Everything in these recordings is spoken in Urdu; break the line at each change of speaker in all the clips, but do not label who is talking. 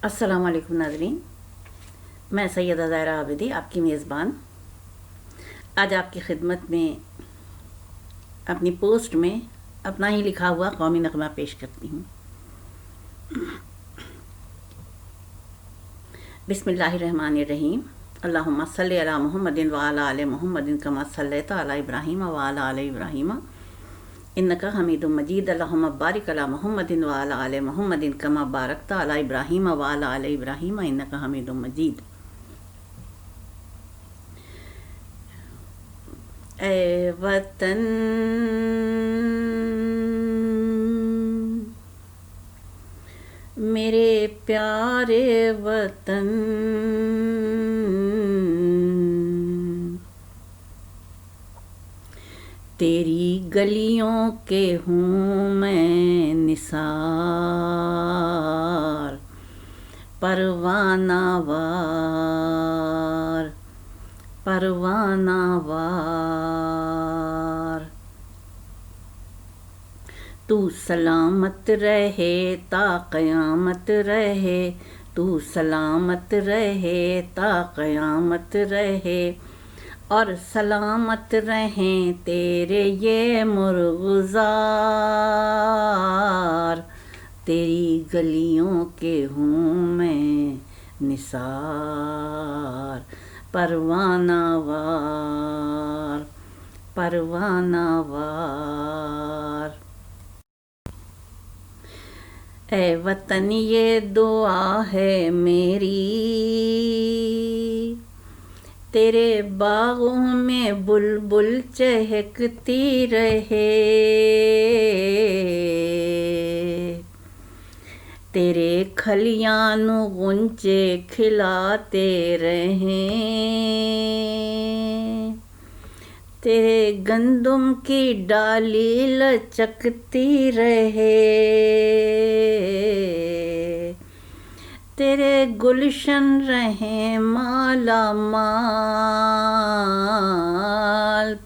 السلام علیکم ناظرین، میں سیدہ زائرہ عابدی آپ کی میزبان آج آپ کی خدمت میں اپنی پوسٹ میں اپنا ہی لکھا ہوا قومی نغمہ پیش کرتی ہوں۔ بسم اللہ الرحمن الرحیم۔ اللہم صلی علی محمد وعلی آل محمد کما صلیت علی ابراہیم وعلی آل ابراہیم انک حمید مجید۔ اللہم بارک علی محمد وعلی آل محمد کما بارکت علی ابراہیم وعلی آل ابراہیم انک حمید مجید۔ اے وطن میرے پیارے وطن، تیری گلیوں کے ہوں میں نثار، پروانہ وار پروانہ وار۔ تو سلامت رہے تا قیامت رہے، تو سلامت رہے تا قیامت رہے، اور سلامت رہیں تیرے یہ مرغزار، تیری گلیوں کے ہوں میں نثار، پروانہ وار پروانہ وار۔ اے وطن یہ دعا ہے میری، تیرے باغوں میں بلبل چہکتی رہے، تیرے کھلیان غنچے کھلاتے رہیں، تیرے گندم کی ڈالی لچکتی رہے، تیرے گلشن رہیں مالا مال،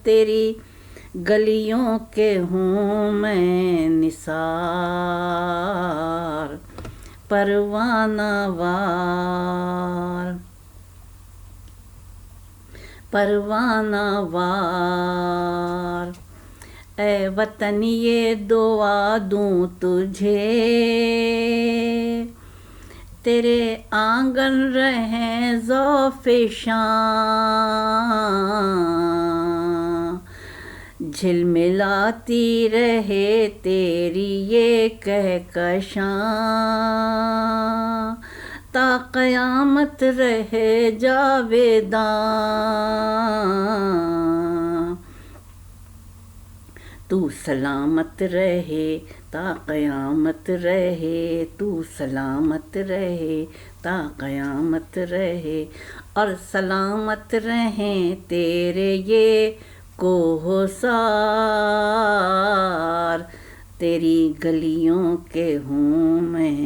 تیری گلیوں کے ہوں میں نثار، پروانہ وار پروانہ وار۔ اے وطن یہ دعا دوں تجھے، تیرے آنگن رہیں زوفشاں، جھلملاتی رہے تیری یہ کہکشاں، تا قیامت رہے جاویداں، تو سلامت رہے تا قیامت رہے، تو سلامت رہے تا قیامت رہے، اور سلامت رہیں تیرے یہ کوہسار، تیری گلیوں کے ہوں میں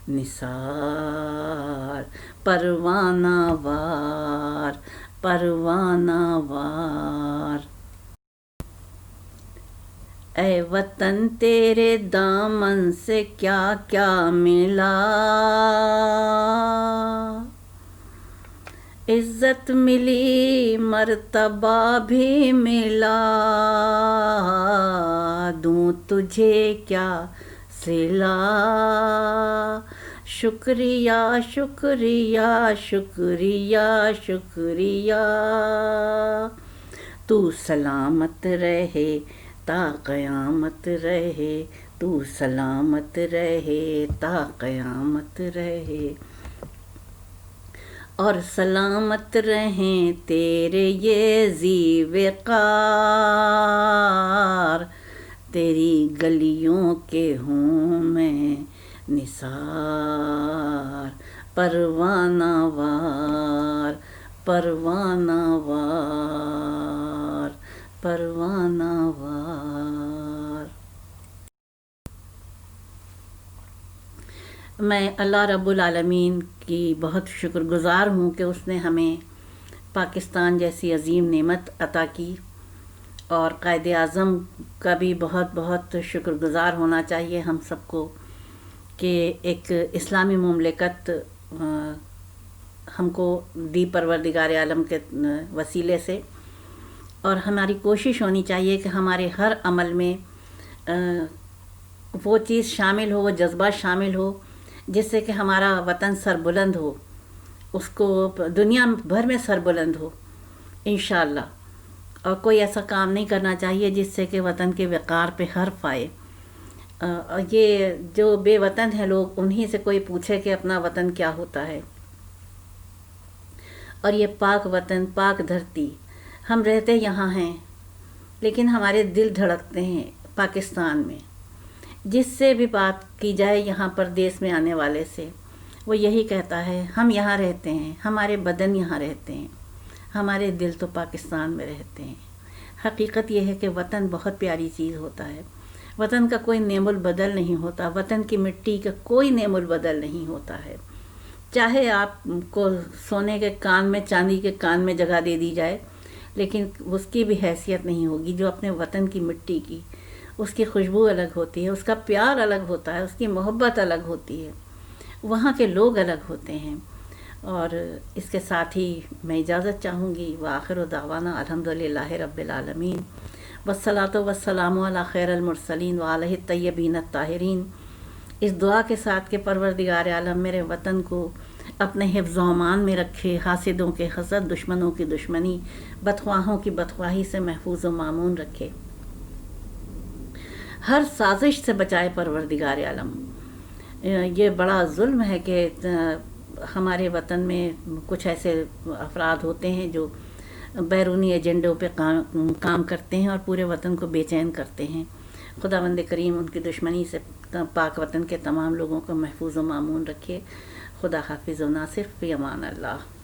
نثار، پروانہ وار پروانہ وار۔ اے وطن تیرے دامن سے کیا کیا ملا، عزت ملی مرتبہ بھی ملا، دوں تجھے کیا صلہ، شکریہ شکریہ شکریہ شکریہ، تو سلامت رہے تا قیامت رہے، تو سلامت رہے تا قیامت رہے، اور سلامت رہیں تیرے یہ ذی وقار، تیری گلیوں کے ہوں میں نثار، پروانہ وار پروانہ وار پروانہ وار۔ میں اللہ رب العالمین کی بہت شکر گزار ہوں کہ اس نے ہمیں پاکستان جیسی عظیم نعمت عطا کی، اور قائد اعظم کا بھی بہت بہت شکر گزار ہونا چاہیے ہم سب کو کہ ایک اسلامی مملکت ہم کو دی پروردگار عالم کے وسیلے سے، اور ہماری کوشش ہونی چاہیے کہ ہمارے ہر عمل میں وہ چیز شامل ہو، وہ جذبہ شامل ہو جس سے کہ ہمارا وطن سربلند ہو، اس کو دنیا بھر میں سربلند ہو انشاءاللہ۔ اور کوئی ایسا کام نہیں کرنا چاہیے جس سے کہ وطن کے وقار پہ حرف آئے۔ یہ جو بے وطن ہیں لوگ، انہی سے کوئی پوچھے کہ اپنا وطن کیا ہوتا ہے۔ اور یہ پاک وطن، پاک دھرتی، ہم رہتے یہاں ہیں لیکن ہمارے دل دھڑکتے ہیں پاکستان میں۔ جس سے بھی بات کی جائے یہاں پردیس میں آنے والے سے، وہ یہی کہتا ہے ہم یہاں رہتے ہیں، ہمارے بدن یہاں رہتے ہیں، ہمارے دل تو پاکستان میں رہتے ہیں۔ حقیقت یہ ہے کہ وطن بہت پیاری چیز ہوتا ہے، وطن کا کوئی نعم البدل نہیں ہوتا، وطن کی مٹی کا کوئی نعم البدل نہیں ہوتا ہے۔ چاہے آپ کو سونے کے کان میں، چاندی کے کان میں جگہ دے دی جائے، لیکن اس کی بھی حیثیت نہیں ہوگی جو اپنے وطن کی مٹی کی۔ اس کی خوشبو الگ ہوتی ہے، اس کا پیار الگ ہوتا ہے، اس کی محبت الگ ہوتی ہے، وہاں کے لوگ الگ ہوتے ہیں۔ اور اس کے ساتھ ہی میں اجازت چاہوں گی۔ وآخر دعوانا الحمدللہ رب العالمین، والصلاۃ والسلام علی خیر المرسلین وعلیہ الطیبین الطاہرین۔ اس دعا کے ساتھ کہ پروردگار عالم میرے وطن کو اپنے حفظ و امان میں رکھے، حاسدوں کے حسد، دشمنوں کی دشمنی، بدخواہوں کی بدخواہی سے محفوظ و معمون رکھے، ہر سازش سے بچائے پروردگار عالم۔ یہ بڑا ظلم ہے کہ ہمارے وطن میں کچھ ایسے افراد ہوتے ہیں جو بیرونی ایجنڈوں پہ کام کرتے ہیں اور پورے وطن کو بے چین کرتے ہیں۔ خداوند کریم ان کی دشمنی سے پاک وطن کے تمام لوگوں کو محفوظ و معمون رکھے۔ خدا حافظ و ناصر، فی امان اللہ۔